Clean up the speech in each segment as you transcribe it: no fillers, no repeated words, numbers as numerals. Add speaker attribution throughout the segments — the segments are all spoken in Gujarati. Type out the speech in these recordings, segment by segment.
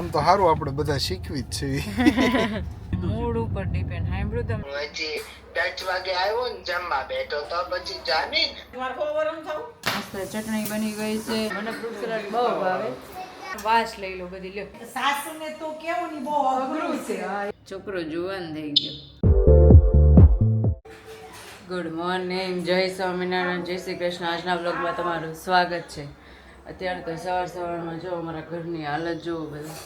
Speaker 1: આમ તો સારું આપણે બધા શીખવી જ છે.
Speaker 2: મૂડ ઉપર ડિપેન્ડ. સાંભળ્યું તમે?
Speaker 3: હજી 10 વાગે આવ્યો ને જમવા બેઠો તો પછી જામી
Speaker 2: મસ્ત ચટણી બની ગઈ છે. મને ફ્રૂટ સલાડ બહુ ભાવે. વાસ લઈ લો બધી લ્યો.
Speaker 4: સાસુને તો કેવું ની બહુ અઘરું છે.
Speaker 2: છોકરો જુવાન થઈ ગયો. ગુડ મોર્નિંગ, જય સ્વામિનારાયણ, જય શ્રી કૃષ્ણ. આજના બ્લોગમાં તમારું સ્વાગત છે. અત્યારે તો સવારમાં જો અમારા ઘરની હાલત જોવો બધું.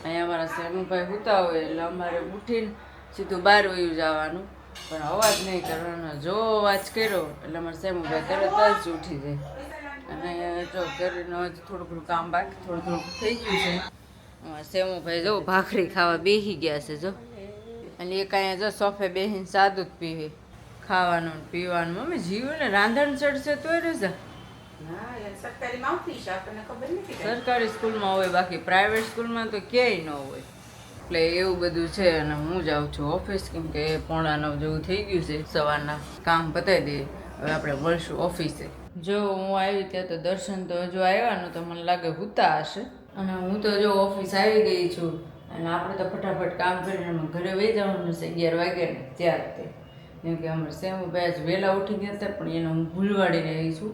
Speaker 2: અહીંયા અમારા શેનુભાઈ સૂતા હોય એટલે અમારે ઉઠીને સીધું બહાર વયું જવાનું, પણ અવાજ નહીં કરવાનો. જો અવાજ કર્યો એટલે અમારા શેનુભાઈ તરત જ ઉઠી જાય. અને જો ઘરનું થોડું ઘણું કામ બાકી થોડું થઈ ગયું છે. અમારા શેનુભાઈ જો ભાખરી ખાવા બેસી ગયા છે જો. અને એક અહીંયા જો સોફે બેસીને સાદું જ પીવે, ખાવાનું ને પીવાનું. મમ્મી જીવ્યું ને રાંધણ ચડશે તોય રજા. સરકારી સ્કૂલમાં હોય, બાકી પ્રાઇવેટ સ્કૂલમાં તો ક્યાંય ન હોય. એટલે એવું બધું છે. અને હું જાઉં છું ઓફિસ, કેમ કે 8:45 જેવું થઈ ગયું છે. સવારના કામ પતાવી દઈએ, હવે આપણે મળશું ઓફિસે. જો હું આવી ત્યાં તો દર્શન તો હજુ આવ્યા તો મને લાગે હુતા હશે. અને હું તો જો ઓફિસ આવી ગઈ છું. અને આપણે તો ફટાફટ કામ કરીને અમે ઘરે વહી જવાનું છે 11 વાગ્યાને ત્યાર તે. કેમ કે અમારે શેનુભાઈ જ વહેલા ઉઠી ગયા હતા, પણ એને હું ભૂલવાડીને આવી છું.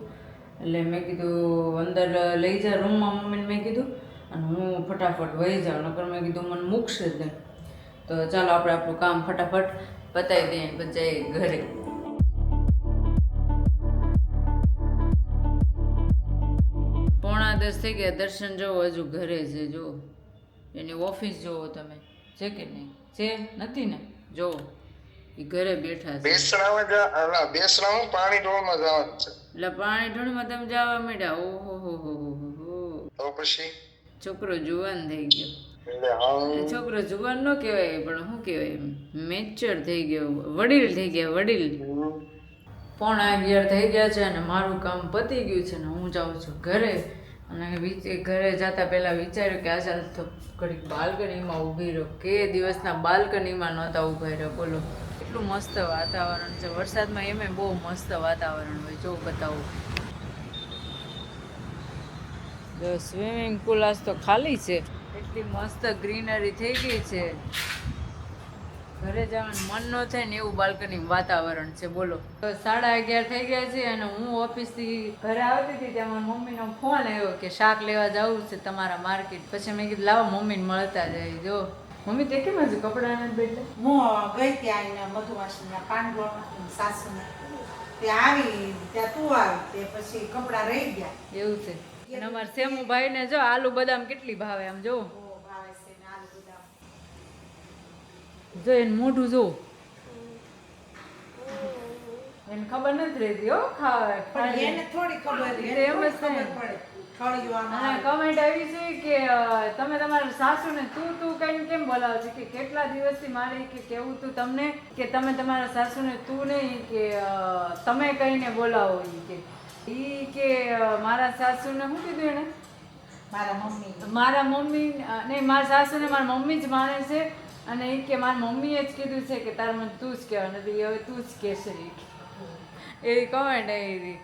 Speaker 2: એટલે મેં કીધું અંદર લઈ જા રૂમમાં મમ્મીને મેં કીધું, અને હું ફટાફટ વહી જાઉં, નકર મેં કીધું મને મૂકશે જ નહીં. તો ચાલો આપણે આપણું કામ ફટાફટ પતાવી દઈએ, પછી ઘરે. 9:45 થઈ ગયા. દર્શન જોવો હજુ ઘરે છે. જો એની ઓફિસ જોવો તમે, છે કે નહીં? છે નથી ને? જોવો એ ઘરે બેઠા છે.
Speaker 1: બેસણામાં પાણી ઢોળમાં જવાનું છે.
Speaker 2: એટલે પાણી ઢોળમાં તમે જવા માંડ્યા? ઓહો હો હો હો.
Speaker 1: તો પછી
Speaker 2: છોકરો જુવાન થઈ ગયો. છોકરો જુવાન ન કહેવાય, પણ શું કહેવાય, મેચ્યોર થઈ ગયો, વડીલ થઈ ગયા, વડીલ. 11:45 થઈ ગયા છે અને મારું કામ પતી ગયું છે ને હું જાઉં છું ઘરે. અને ઘરે જતા પહેલાં વિચાર્યું કે આજે તો ઘડીક બાલ્કનીમાં ઊભી રહો. કે દિવસના બાલ્કનીમાં નહોતા ઊભા રહ્યો. બોલો એટલું મસ્ત વાતાવરણ છે. વરસાદમાં એમ બહુ મસ્ત વાતાવરણ હોય. જો બતાવું, જો સ્વિમિંગ પુલ આજ તો ખાલી છે. એટલી મસ્ત ગ્રીનરી થઈ ગઈ છે. ઘરે જવાનું મન ન થાય ને એવું બાલ્કની વાતાવરણ છે. બોલો. તો 11:30 થઈ ગયા છે અને હું ઓફિસથી ઘરે આવતી હતી ત્યાં મારા મમ્મીનો ફોન આવ્યો કે શાક લેવા જવું છે તમારા માર્કેટ. પછી મેં કીધું લાવો મમ્મીને મળતા જાય. જો મમ્મી તે કેમ હજુ કપડાં નથી બેઠા?
Speaker 4: હું ગઈ ત્યાં એના મધુમાસીના પાંડવોના સાસુને તે આવી ત્યાં તું આવી તે પછી કપડાં રહી ગયા.
Speaker 2: એવું છે. અને અમારા શેમુભાઈ ને જો આલુ બદામ કેટલી ભાવે. આમ જો
Speaker 4: ભાવે છે ને આલુ બદામ.
Speaker 2: જો એને મોઢું જો, એને ખબર નથી રહેતી હો
Speaker 4: પણ એને થોડી ખબર
Speaker 2: એમ જ
Speaker 4: પડે
Speaker 2: છે.
Speaker 4: ખળિયું
Speaker 2: અને કમેન્ટ આવી છે કે તમે તમારા સાસુને તું કહીને કેમ બોલાવો છો? કે કેટલા દિવસથી મારે કે કેવું તું તમને કે તમે તમારા સાસુને તું નહીં કે તમે કહીને બોલાવો. ઈ કે મારા સાસુને શું કીધું એને? મારા મમ્મી નહીં, મારા સાસુને મારા મમ્મી જ માને છે. અને એ કે મારી મમ્મીએ જ કીધું છે કે તારે મને તું જ કહેવા નથી, હવે તું જ કહેશે. એવી કમેન્ટ આવી.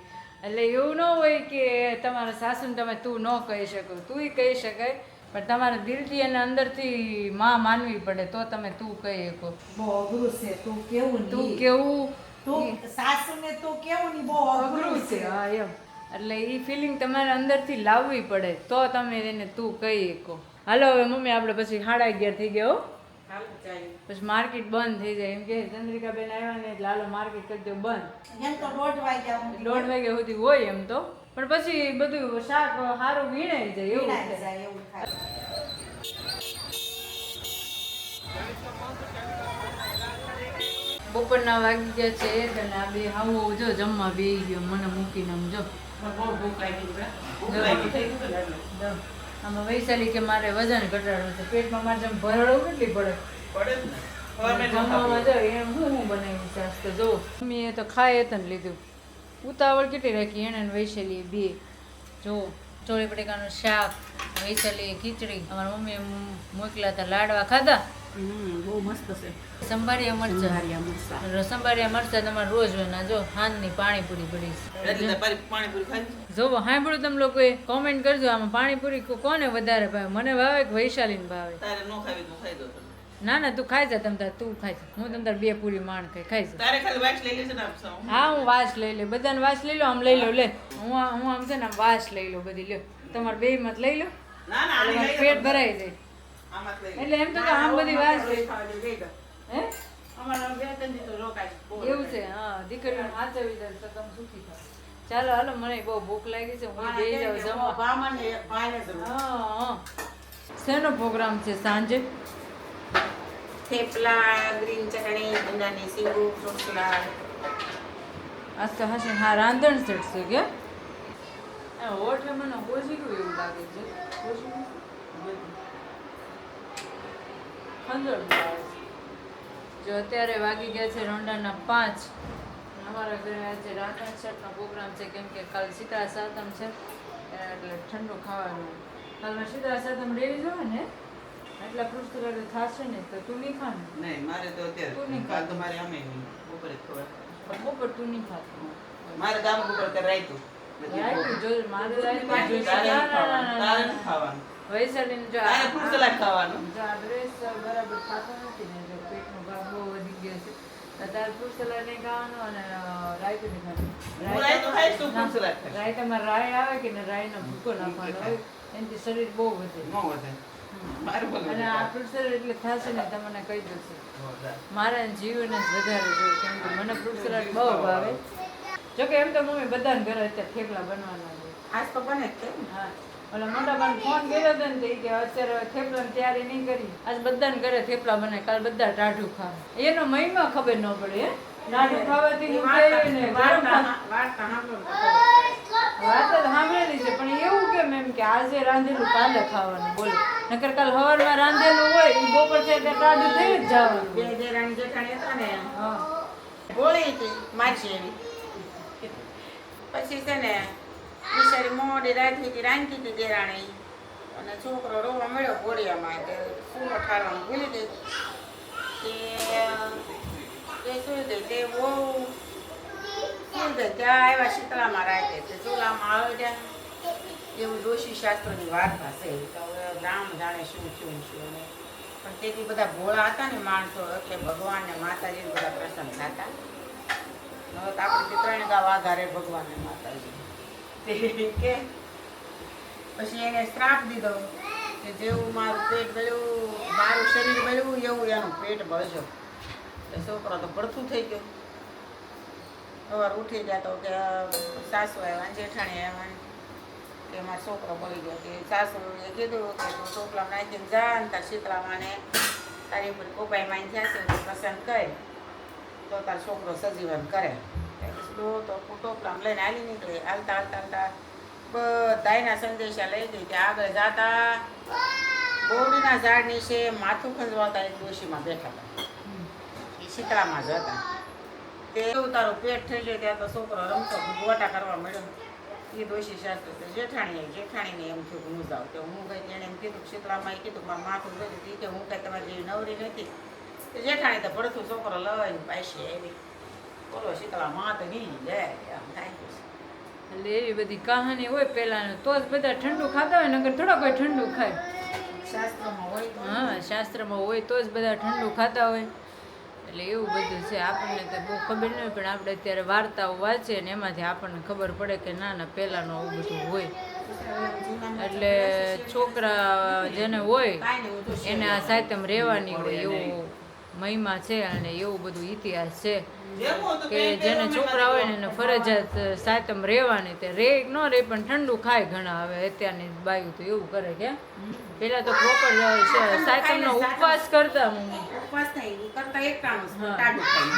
Speaker 2: એટલે એવું ન હોય કે તમારા સાસુને તમે તું ન કહી શકો. તુંય કહી શકાય, પણ તમારા દિલથી અને અંદરથી માં માનવી પડે તો તમે તું કહી શકો.
Speaker 4: બહુ અઘરું છે. તું કેવું
Speaker 2: તું કેવું,
Speaker 4: તું સાસુને તું કેવું ની બહુ
Speaker 2: અઘરું છે. હા એમ. એટલે એ ફિલિંગ તમારે અંદરથી લાવવી પડે તો તમે એને તું કહી શકો. હાલો હવે મમ્મી આપણે પછી 11:30 થઈ ગયા હો. પછી માર્કેટ બંધ થઈ જાય. એમ કે ચંદ્રિકાબેન આવ્યા ને એટલે હાલો માર્કેટ કરી દો બંધ.
Speaker 4: એમ તો 1:30 વાગ્યા
Speaker 2: 1:30 વાગ્યા સુધી હોય એમ તો, પણ પછી બધું શાક સારું વીણાઈ જાય એવું છે.
Speaker 4: એવું થાય.
Speaker 2: બપોરના વાગી ગયા છે અને આ બે હાવો જો જમવા બેસી ગયો મને મૂકીને. આમ જો આમાં વૈશાલી કે મારે વજન ઘટાડવું છે. પેટમાં મારે જેમ ભરડો કેટલી પડે જમવામાં. જો એમ હું બનાવ્યું છે આજ તો. જો મમ્મીએ તો ખાઈ હતું ને લીધું. ઉતાવળ કેટલી રાખી એને વૈશાલીએ બે. જો ચોળી બટેકાનું શાક, વૈશાલી ખીચડી અમારા મમ્મીએ મોકલ્યા હતા લાડવા ખાધા.
Speaker 4: બહુ મસ્ત છે
Speaker 2: સંભાળ્યા મરચા
Speaker 4: સંભાળ્યા મરચાં.
Speaker 2: સંભાળ્યા મરચા તમારે રોજ હોય ના જો હાંજની પાણીપુરી પડી છે. જોવો સાંભળ્યું તમે લોકોએ કોમેન્ટ કરજો આમાં પાણીપુરી કોને વધારે ભાવે, મને ભાવે કે વૈશાલીને ભાવે? ના ના તું ખાઈ જા, તમ તાર તું ખાઈ જા, હું તમ તાર 2 પૂરી માણ ખાઈ જા. હા હું વાસ લઈ લે, બધાને વાસ લઈ લો, આમ લઈ લો લે, હું આમ છે ને આમ વાસ લઈ લો બધી લ્યો, તમારે 2 મત લઈ લો, પેટ ભરાઈ જાય. એટલે એમ તો આમ બધી વાસ હે એવું છે. હા દીકરીઓ હાચવી દે તો તમે સુખી થાવ. ચાલો હાલો, મને બહુ ભૂખ લાગી છે, હું જઈ જાઉં જમવા. હા શેનો પ્રોગ્રામ છે સાંજે?
Speaker 4: થેપલા, ગ્રીન ચટણી, ભીંડાની સીંગું, ફ્રૂટ સલાડ.
Speaker 2: આજ તો હશે. હા રાંધણ સેટ છે કે હોઠે મને ઓછી ગયું એવું લાગે છે. જો અત્યારે વાગી ગયા છે રોંડાના 5. અમારા ઘરે આજે રાંધણ સેટનો પ્રોગ્રામ છે, કેમ કે કાલ શીતળા સાતમ છે એટલે ઠંડુ ખાવાનું. કાલમાં શીતળા સાતમ રેવી જોઈએ ને એટલા ફ્રૂટ સલાડ થશે ને તો તું નહીં ખા ને?
Speaker 5: નહીં મારે તો અત્યારે
Speaker 2: તું નહીં
Speaker 5: કાલ
Speaker 2: ખા?
Speaker 5: તો મારે આમે બપોરે જ ખવાય.
Speaker 2: બપોર તું નહીં ખાતો.
Speaker 5: મારે તો આમ બપોરે ત્યારે રાયતું.
Speaker 2: રાયતું જોઈ, મારે રાયતું
Speaker 5: તારે
Speaker 2: જોઈ.
Speaker 5: તારે
Speaker 2: ના, ના, ના, ના,
Speaker 5: તારે
Speaker 2: ના.
Speaker 5: ખાવાનું.
Speaker 2: વૈશાલીને જો
Speaker 5: તારે ફ્રૂટ સલાડ ખાવાનું.
Speaker 2: જો આ ડ્રેસ બરાબર ખાતો નથી ને, જો પેટનો ભાગ બહુ વધી ગયો છે, તો તારે ફ્રૂટ સલાડ નહીં ખાવાનું અને રાયતું નહીં ખાવાનું.
Speaker 5: હું રાયતું ખાઈશ, તું ફ્રૂટ સલાડ ખાઈશ.
Speaker 2: રાયતામાં રાય આવે કે ને રાયનો ભૂકો નાખવાનો હોય, એનાથી શરીર બહુ વધે.
Speaker 5: ન વધે. મારે બોલવું
Speaker 2: અને આ ફ્રૂટ સલાડ એટલે થશે ને તમને કહી દઉં. મારા જીવને જ વધારે જોઈએ, કેમ કે મને ફ્રૂટ સલાડ બહુ ભાવે. જોકે એમ તો મમ્મી બધાને ઘરે અત્યારે થેપલા બનવાના છે.
Speaker 4: આજ તો બને જ છે ને.
Speaker 2: હા ઓલા મોટા બાને ફોન કર્યો હતો ને તો ઈ કે અત્યારે થેપલાની તૈયારી નહીં કરી, આજ બધાને ઘરે થેપલા બને, કાલ બધા ટાઢું ખાવે. એનો મહિમા ખબર ન પડે હે, ટાઢું ખાવાથી હું કહે ને ગરમ
Speaker 4: વાર્તા સાંભળો ને
Speaker 2: વાત તો સાંભળેલી છે, પણ એવું કેમ એમ કે આજે રાંધેલું કાલે ખાવાનું બોલો, નકર કાલ સવારમાં રાંધેલું હોય એ બપોર છે એટલે ટાઢું થઈ જ જવાનું.
Speaker 4: બે દેરાણી જેઠાણી હતા ને
Speaker 2: હા
Speaker 4: ગોળી હતી માછી એવી. પછી છે ને બિચારી મોડી રાતથી રાંધતી હતી દેરાણી, અને છોકરો રોવા મળ્યો ઘોડિયામાં, તે સૂનો ઠારવાનું ભૂલી ગઈ. તે સુઈ ગઈ, તે બહુ સુઈ ગઈ. ત્યાં આવ્યા શીતળામાં રાખે, તે ચૂલામાં આવે ત્યાં એવું ડોશી શાસ્ત્રની વાર્તા છે. તો હવે રામ જાણે શું થયું શું નહીં. પણ તેથી બધા ભોળા હતા ને માણસો, એટલે ભગવાન ને માતાજી બધા પ્રસન્ન થતા. હવે તો આપણે 3 ગાવ આધારે ભગવાન ને માતાજી કે પછી એને શ્રાપ દીધો કે જેવું મારું પેટ બળ્યું, મારું શરીર બળ્યું એવું એનું પેટ બળજો. તો છોકરો તો પડથું થઈ ગયો. સવાર ઉઠી ગયા તો કે સાસુ આવ્યા, જેઠાણી આવ્યા કે મારો છોકરો બળી ગયો. કે સાસુએ કીધું કે તું ટોપલા નાખીને જા ને તાર શીતળામાને તારી ઉપર કોપાઈ માઈ થયા છે તો પસંદ કરે તો તાર છોકરો સજીવન કરે. તો ટોપલામાં લઈને હાલી નીકળે. હાલતા હાલતા હાલતા બધાયના સંદેશા લઈ ગઈ. ત્યાં આગળ જાતા બોરડીના ઝાડ નીચે માથું ખંજવાતા એક ડોશીમાં બેઠા હતા. એ શીતળામાં જ હતા. તે તારું પેટ થઈ જાય ત્યાં તો છોકરો રમતો ગોટા કરવા મળ્યો. એ ડોશી શાસ્ત્ર છે જેઠાણીને એમ થયું કે હું જાઉં. તો હું ગઈ એને એમ કીધું શીતળામાં એ કીધું મારું માથું ગયું. એ કે હું કાંઈ તમારી જેવી નવરી નથી. જેઠાણી તો પડતું છોકરો લઈને પાછી આવી. બોલો શીતળા માં તો નહીં જાય આમ થાય છે.
Speaker 2: એટલે એવી બધી કહાની હોય પહેલાંનું, તો જ બધા ઠંડુ ખાતા હોય, નકર થોડા કોઈ ઠંડુ ખાય.
Speaker 4: શાસ્ત્રમાં હોય તો
Speaker 2: હા શાસ્ત્રમાં હોય તો જ બધા ઠંડુ ખાતા હોય. એટલે એવું બધું છે. આપણને તો બહુ ખબર નહીં હોય, પણ આપણે અત્યારે વાર્તાઓ વાંચીએ ને એમાંથી આપણને ખબર પડે કે ના ના પહેલાંનું આવું બધું હોય. એટલે છોકરા જેને હોય એને આ સાહિત્યમ રહેવાની હોય એવું મહિમા છે, અને એવું બધું ઇતિહાસ છે કે જેને છોકરા હોય ને એને ફરજિયાત સાતમ રહેવાની. તે રે ન રે પણ ઠંડુ ખાય ઘણા. હવે અત્યારની બાયું તો એવું કરે કે પેલા તો પ્રોપર સાતમનો ઉપવાસ કરતા મમ્મી.
Speaker 4: ઉપવાસ નહીં ઈ કરતા એક ટાણું ટાઢું ખાય.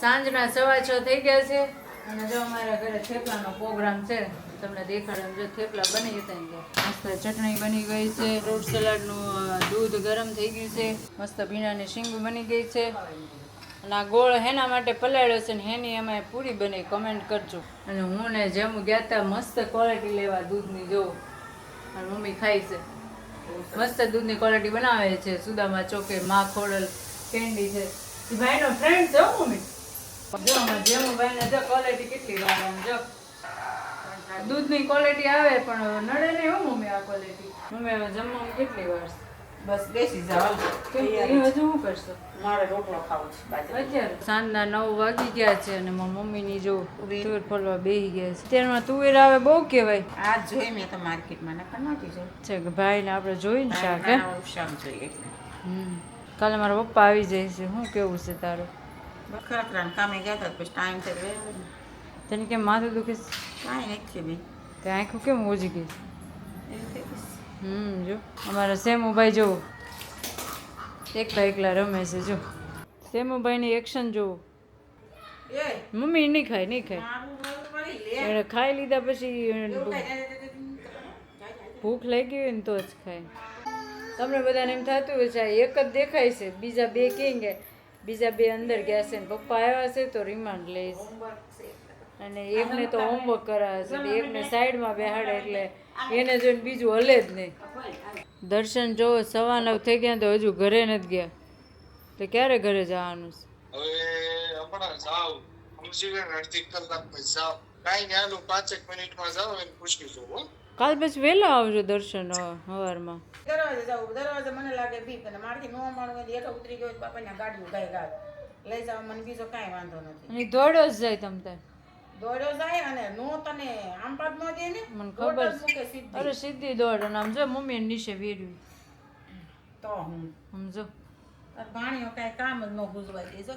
Speaker 2: સાંજના 6:15 થઈ ગયા છે, અને જો અમારા ઘરે થેપલાનો પ્રોગ્રામ છે. તમને દેખાડે જો થેપલા બની જતા ને મસ્ત ચટણી બની ગઈ છે, ફ્રૂટ સલાડનું દૂધ ગરમ થઈ ગયું છે, મસ્ત ભીંડાની શીંગ બની ગઈ છે, અને આ ગોળ હેના માટે પલાળ્યો છે ને હેની એમાં પૂરી બની. કમેન્ટ કરજો. અને હું ને જેમ ગયા હતા મસ્ત ક્વોલિટી લેવા દૂધની, જો મારી મમ્મી ખાય છે મસ્ત દૂધની ક્વોલિટી બનાવે છે સુદામા ચોકે માં ખોડલ કેન્ડી છે એ ભાઈનો ફ્રેન્ડ છે હો મમ્મી જો જેમ ભાઈને જો ક્વોલિટી કેટલી વાર આમ જો દૂધની ક્વોલિટી આવે પણ નડે નહીં હો મમ્મી આ ક્વોલિટી મમ્મી હવે જમવામાં કેટલી વાર
Speaker 4: બસ બેસી જાવ
Speaker 2: કેમ એ હજુ શું કરશો
Speaker 4: મારે રોટલો ખાવો છે બાજરી
Speaker 2: અત્યારે સાંજના 9 વાગી ગયા છે અને મારી મમ્મીની જો તુવેર ફોલવા બેસી ગયા છે અત્યારમાં તુવેર આવે બહુ કહેવાય
Speaker 4: આ જોઈ મેં તો માર્કેટમાં નથી જોઈ
Speaker 2: છે કે ભાઈને આપણે જોઈને શાક હે
Speaker 4: શાક જોઈએ એટલે
Speaker 2: કાલે મારા પપ્પા આવી જાય છે શું કેવું છે તારું
Speaker 4: ખરા કામે ગયા હતા પછી ટાઈમ થઈ ગયો
Speaker 2: તને કેમ માથું દુખે છે
Speaker 4: કાંઈ નથી બેન
Speaker 2: તે આંખો કેમ ઓજી ગઈ
Speaker 4: એવું થઈ ગયું.
Speaker 2: જો અમારા સેમુભાઈ જો એકલા રમે છે જો સેમુભાઈની એક્શન જો
Speaker 4: એ
Speaker 2: મમ્મી નહીં ખાય
Speaker 4: મારું મોઢું વળી લે.
Speaker 2: એને ખાઈ લીધા પછી
Speaker 4: એવું કાંઈ
Speaker 2: ભૂખ લાગી હોય ને તો જ ખાય તમને બધાને એમ થતું હોય છે આ એક જ દેખાય છે બીજા બે ક્યાં ગયા બીજા બે અંદર ગયા છે ને પપ્પા આવ્યા છે તો રિમાન્ડ લે છે અને એકને તો હોમવર્ક કરાવે છે અને એકને સાઈડમાં બેહાડે એટલે એને જોઈને બીજું હલે જ નહીં દર્શન જો 9:15 થઈ ગયા તો હજુ ઘરે નથી ગયા તો ક્યારે ઘરે જવાનું છે
Speaker 1: હવે હમણાં જાવ સમજી ગયા ને અડધી કલાક પછી જાવ કાંઈ નહીં હાલું 5 મિનિટમાં જાવ એને પૂછી જોઉં હો
Speaker 2: કાલ પછી વહેલા આવજો દર્શન સવારમાં
Speaker 4: દરવાજે જાવ દરવાજે મને લાગે બીક અને મારથી નો માણું હોય હેઠો ઉતરી ગયો બાપાની ગાડીઓ ગાય ગાય લઈ જાવ મને બીજો કાંઈ વાંધો નથી
Speaker 2: અને દોડ્યો જ જાય તમ તાર
Speaker 4: દોડ્યો જાય અને નો તને આમ પાડ નો દે ને
Speaker 2: મને ખબર
Speaker 4: દોડ જ મૂકે સીધી.
Speaker 2: અરે સીધી દોડ અને આમ જો મમ્મી નીચે વેરવી
Speaker 4: તો હું
Speaker 2: સમજો
Speaker 4: તાર ભાણીઓ કાંઈ કામ જ ન ગુજવાય દેજો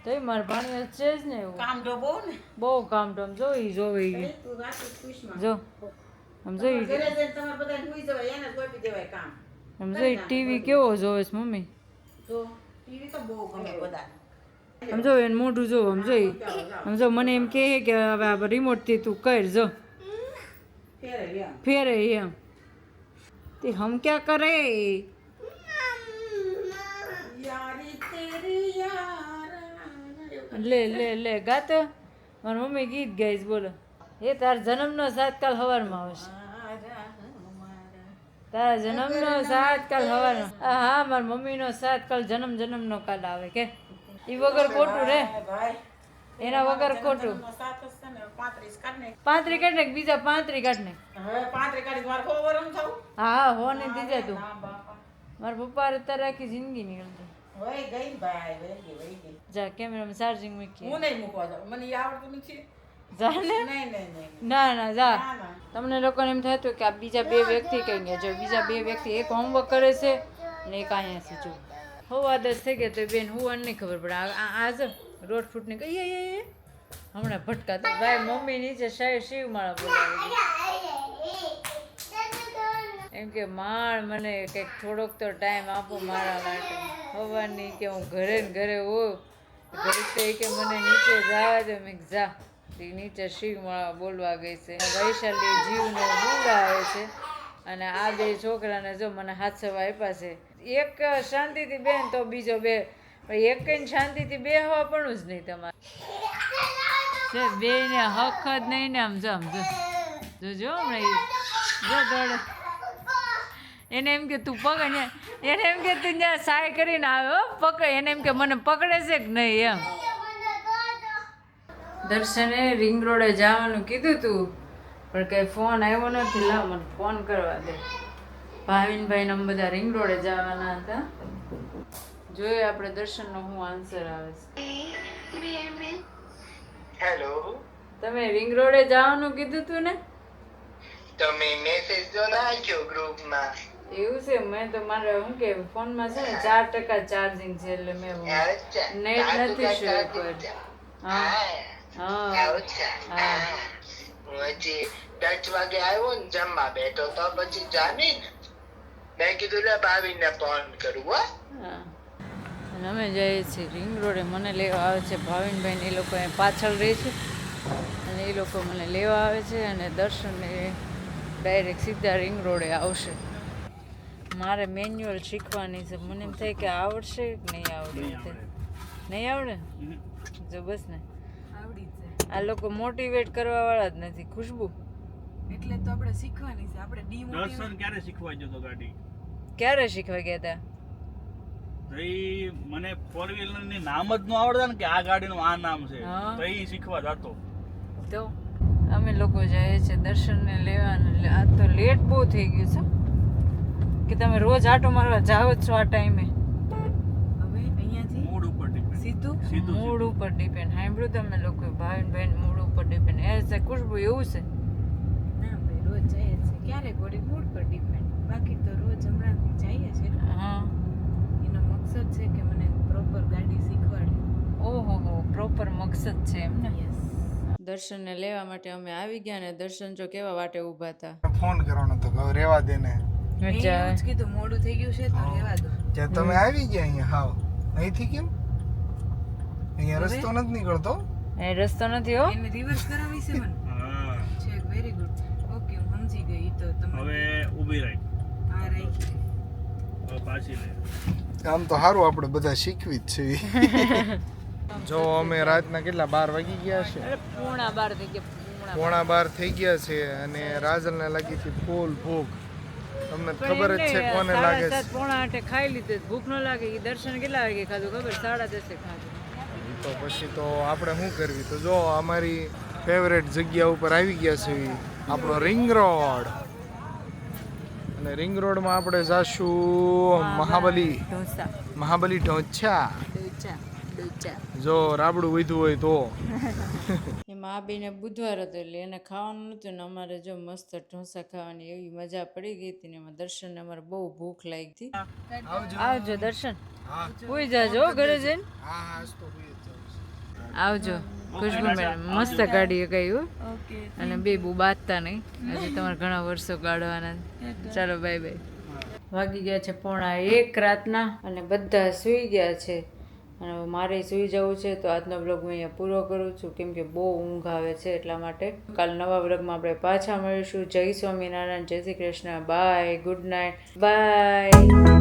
Speaker 2: તોય મારા ભાણી છે જ ને એવું
Speaker 4: કામ જો બહુ ને
Speaker 2: બહુ કામ તો આમ જો ઈ જોવે ઈ
Speaker 4: તું રાતે ખુશમાં
Speaker 2: જો આમ જો ઈ
Speaker 4: ઘરે જઈને તમારે બધા સુઈ જવાય એને જ ગોપી દેવાય કામ
Speaker 2: આમ જો ઈ ટીવી કેવો જોવે છે મમ્મી
Speaker 4: તો ટીવી તો બહુ ગમે બધા
Speaker 2: આમ જો એને મોઢું જો આમ જો ઈ આમ જો મને એમ કહે કે હવે આ રિમોટથી તું કર જો
Speaker 4: ફેરે લે
Speaker 2: ફેરે એમ તે હમ ક્યાં કરે
Speaker 4: યારી તેરી યારા
Speaker 2: લે લે લે ગાતો મારી મમ્મી ગીત ગાઈશ બોલો એ તાર જન્મનો સાત કાલ સવારમાં આવશે તારા જન્મનો સાત કાલ સવારમાં હા મારી મમ્મીનો સાત કાલ જન્મનો કાલ આવે કે ઈ વગર ખોટું રે
Speaker 4: ભાઈ
Speaker 2: એના વગર ખોટું
Speaker 4: 35 કાઢ ને
Speaker 2: 35 કાઢ ને બીજા 35 કાઢ ને
Speaker 4: હવે 35 કાઢી મારે ખબર એમ થવું
Speaker 2: હા હો ને દીજે તું
Speaker 4: ના બાપા
Speaker 2: મારા પપ્પા તારે આખી જિંદગી નીકળતી
Speaker 4: વહી ગઈ ભાઈ વહી ગઈ
Speaker 2: જા કેમેરામાં ચાર્જિંગ મૂકી
Speaker 4: હું નહીં મૂકવા જાઉં મને ઈ આવડતું નથી
Speaker 2: જા ને
Speaker 4: નહીં
Speaker 2: ના ના જા
Speaker 4: ના ના
Speaker 2: તમને લોકોને એમ થતું કે આ બીજા બે વ્યક્તિ કઈ ગયા જો બીજા બે વ્યક્તિ એક હોમવર્ક કરે છે ને એક અહીંયા છે જો હો આદત થઈ ગયા તો બેન હું નહીં ખબર પડે આ જો રોડ ફૂટ ને કઈ એ હમણાં ભટકાતા ભાઈ મમ્મી નીચે શિવ માળા બોલાવે એમ કે માળ મને કંઈક થોડોક તો ટાઈમ આપો મારા માટે હવાની કે હું ઘરે ને ઘરે હોઉં ઘરે કે મને નીચે જવા દે મેં જા નીચે શિવ માળા બોલવા ગઈ છે વૈશાલી જીવને બોલાવે છે અને આ બે છોકરાને જો મને હાથ સવા આપ્યા છે એક શાંતિથી બેન તો બીજો બે એક કઈ શાંતિથી બે હવા પણ જ નહીં તમારે બે ને હક જ નહીં ને આમ જો જો હમણાં જો દોડે એને એમ કે તું પકડ એને એમ કે તું ત્યાં સાય કરીને આવ્યો પકડ એને એમ કે મને પકડે છે કે નહીં એમ દર્શને રિંગ રોડે જવાનું કીધું તું પણ કઈ ફોન આવ્યો નથી લાવ મને ફોન કરવા દે ભાવિનભાઈ ને બધા રિંગ રોડે જવાના હતા જોઈએ આપણે દર્શનનો શું આન્સર આવે છે
Speaker 3: હેલો
Speaker 2: તમે રિંગ રોડે જવાનું કીધું તું ને
Speaker 3: તમે મેસેજ જો નાખ્યો ગ્રુપમાં
Speaker 2: એવું છે મેં તો મારે શું કે ફોનમાં છે ને 4% ચાર્જિંગ છે એટલે મેં નેટ નથી શેર કર્યું હા હા હા
Speaker 3: હું હજી 10 વાગે આવ્યો ને જમવા બેઠો તો પછી જાની ને મેં કીધું લે ભાભીને ફોન કરું હો
Speaker 2: હા અને અમે જઈએ છીએ રિંગ રોડે મને લેવા આવે છે ભાવિનભાઈ ને એ લોકો પાછળ રહે છે અને એ લોકો મને લેવા આવે છે અને દર્શનને ડાયરેક્ટ સીધા રિંગ રોડે આવશે મારે મેન્યુઅલ શીખવાની છે મને એમ થાય કે આવડશે કે નહીં આવડે નહીં આવડે જો બસ ને આ લોકો મોટિવેટ કરવા વાળા જ નથી ખુશ્બુ એટલે તો આપણે શીખવાની છે. આપણે ડીમોટિવેટ
Speaker 6: દર્શન ક્યારે શીખવા ગયો તો ગાડી?
Speaker 2: ક્યારે શીખવા ગયા હતા?
Speaker 6: તો ઈ મને ફોર વ્હીલર ની નામ જ ન આવડતા ને કે આ ગાડીનું આ નામ છે,
Speaker 2: હા.
Speaker 6: તો ઈ શીખવા જતો.
Speaker 2: તો અમે લોકો જઈએ છીએ દર્શનને લેવા અને આ તો લેટ બહુ થઈ ગયું છે કે તમે રોજ આટો મારવા જાઓ જ છો આ ટાઈમે. હવે અહીંયાથી
Speaker 6: મૂડ ઉપર depend.
Speaker 2: સીધું મૂડ ઉપર ડિપેન્ડ. સાંભળ્યું તમે લોકો ભાઈ બહેન મૂડ ઉપર ડિપેન્ડ. એ છે ખુશ્બુ એવું છે? ના ભાઈ રોજ જઈએ છીએ. ક્યારેક વળી મૂડ પર ડિપેન્ડ. બાકી તો રોજ હમણાંથી જઈએ છીએ. હા એનો મકસદ છે કે મને પ્રોપર ગાડી શીખવાડે. ઓહો પ્રોપર મકસદ છે એમ ને? દર્શનને લેવા માટે અમે આવી ગયા ને દર્શન જો કેવા વાટે ઊભા હતા.
Speaker 1: ફોન કરવાનો તો હવે રેવા દે ને.
Speaker 2: અચ્છા કીધું મોડું થઈ ગયું છે તો રહેવા દો.
Speaker 1: જે તમે આવી ગયા અહીંયા હાવ અહીંથી કેમ? અહીંયા રસ્તો નથી નીકળતો.
Speaker 2: એ રસ્તો નથી હો. એને રિવર્સ કરાવી છે મને.
Speaker 6: હા,
Speaker 2: છે વેરી ગુડ. ઓકે હું સમજી ગઈ. તો તમે
Speaker 6: હવે ઊભી રહી,
Speaker 2: આ રાખી.
Speaker 6: હવે પાછી લે.
Speaker 1: આમ તો સારું આપણે બધા શીખવી જ છે. જો અમે રાતના કેટલા 12 વાગી ગયા છે,
Speaker 2: અરે પૂણા 12 થઈ ગયા.
Speaker 1: પોણા 12 થઈ ગયા છે અને રાજલને લાગી હતી ફૂલ ભૂખ. તમને ખબર જ છે કોને લાગે છે.
Speaker 2: પોણા 8 ખાઈ લીધું. ભૂખ ન લાગે. એ દર્શન કેટલા વાગે ખાધું ખબર? 10:30 ખાધું.
Speaker 1: તો પછી તો આપણે શું કરવી? તો જો અમારી ફેવરેટ જગ્યા ઉપર આવી ગયા છે, આપણો રિંગ રોડ. અને રિંગ રોડમાં આપણે જાશું મહાબલી ઢોંચા. જો રાબડું વધ્યું હોય તો. એમાં આ બેને બુધવાર હતો એટલે એને ખાવાનું નહોતું ને અમારે જો મસ્ત ઢોસા ખાવાની એવી મજા પડી ગઈ હતી ને એમાં દર્શનને અમારે બહુ ભૂખ લાગી હતી.
Speaker 2: આવજો દર્શન. સુઈ જાજો ઘરે જઈને. આવજો ખુશ્બુ મેડમ. મસ્ત ગાડી ગયું અને બે બહુ બાંધતા નહીં. હજી તમારે ઘણા વર્ષો કાઢવાના. ચાલો બાય બાય. વાગી ગયા છે 1:30 રાતના અને બધા સૂઈ ગયા છે અને મારે સૂઈ જવું છે. તો આજનો બ્લોગ હું અહીંયા પૂરો કરું છું કેમ કે બહુ ઊંઘ આવે છે એટલા માટે. કાલ નવા બ્લોગમાં આપણે પાછા મળીશું. Jai Swaminarayan, Jai Shri Krishna. Bye, good night, by.